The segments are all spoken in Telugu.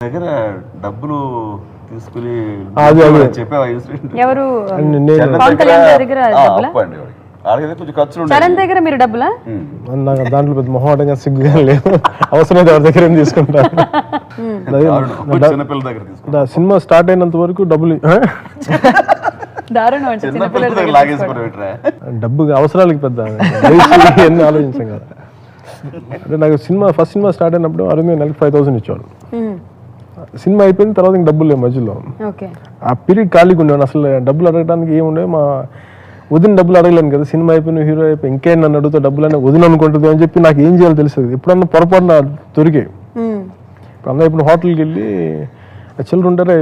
దగ్గర డబ్బులు తీసుకుని చెప్పావా ఎవరు దగ్గర వాళ్ళకి కొంచెం ఖర్చులు చరణ్ దగ్గర మీరు డబ్బులా? నాకు దాంట్లో పెద్ద మొహమాటంగా సిగ్గుగా లేదు, అవసరమైతే ఎవరి దగ్గర తీసుకుంటాను. చిన్నపిల్లల దగ్గర తీసుకుంటా. సినిమా స్టార్ట్ అయినంత వరకు డబ్బులు డబ్బు అవసరాలకి పెద్ద ఎన్ని ఆలోచించాం కదా. అంటే నాకు ఫస్ట్ సినిమా స్టార్ట్ అయినప్పుడు అరవై నెలకి 5,000 ఇచ్చేవాడు. సినిమా అయిపోయిన తర్వాత ఇంక డబ్బులు లేవు మధ్యలో. ఆ పీరియడ్ ఖాళీగా ఉండేవాడు, అసలు డబ్బులు అడగడానికి ఏముండే. మా వదిన డబ్బులు అడగలేను కదా, సినిమా అయిపోయిన హీరో అయిపోయి ఇంకేం నన్ను అడుగుతా డబ్బులు అని వదిన అనుకుంటుంది అని చెప్పి నాకు ఏం చేయాలో తెలిసేది. ఎప్పుడన్నా పొరపాటున దొరికాయి. ఇప్పుడు హోటల్కి వెళ్ళి చిల్లర ఉంటారే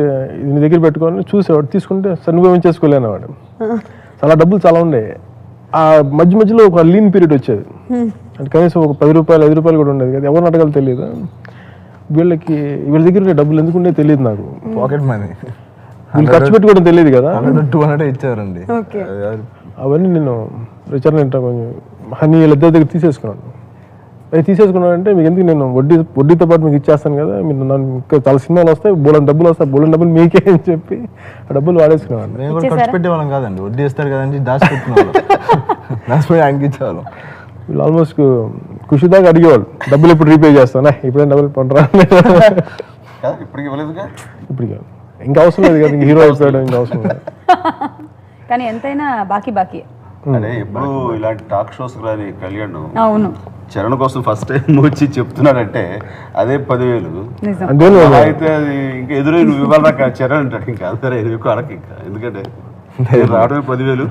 నీ దగ్గర పెట్టుకొని చూసేవాడు, తీసుకుంటే సన్నిభవం చేసుకోలేను వాడు. చాలా డబ్బులు చాలా ఉండే. ఆ మధ్యలో ఒక లీన్ పీరియడ్ వచ్చేది, అంటే కనీసం ఒక 10 రూపాయలు 5 రూపాయలు కూడా ఉండేది కదా. ఎవరిని అడగాలో తెలియదు. వీళ్ళ దగ్గర డబ్బులు ఎందుకుంటే తెలియదు నాకు. పాకెట్ మనీ వీళ్ళు ఖర్చు పెట్టుకోవడం తెలియదు కదా. 200 ఇచ్చారండి. అవన్నీ నేను రిచర్న్ కొంచెం హనీ వీళ్ళిద్దరి దగ్గర తీసేసుకున్నాను. తీసేసుకున్నానంటే మీకు ఎందుకు, నేను వడ్డీతో పాటు మీకు ఇచ్చేస్తాను కదా, మీరు ఇంకా చాలా సినిమాలు వస్తాయి, బోలని డబ్బులు వస్తాయి, బోలని డబ్బులు మీకే అని చెప్పి ఆ డబ్బులు వాడేసుకున్నాను. మేము కూడా ఖర్చు పెట్టేవాళ్ళం కాదండి, వడ్డీ ఇస్తారు కదండి దాచిపెట్టుకునేవాళ్ళం, దాచిపోయి అంకించేవాళ్ళం. వీళ్ళు ఆల్మోస్ట్ ఖుషి దాకా అడిగేవాళ్ళు డబ్బులు ఎప్పుడు రీపే చేస్తానా, ఇప్పుడే డబ్బులు పంటరా. ఇప్పుడు ఇంకా అవసరం లేదు కదా, ఇంక హీరో అయిపోయాడు, ఇంకా అవసరం లేదు. కానీ ఎంతైనా బాకీ అంటే ఎప్పుడు ఇలాంటి టాక్ షోస్ రాని కళ్యాణ్ అవును చరణ్ కోసం ఫస్ట్ టైం వచ్చి చెప్తున్నాడంటే అదే 10,000 అయితే అది ఇంకా ఎదురు నువ్వు ఇవ్వాలి చరణ్ అంటాడు. ఇంకా అందరూ ఎక్కువ అడగ, ఇంకా ఎందుకంటే రావడమే 10,000.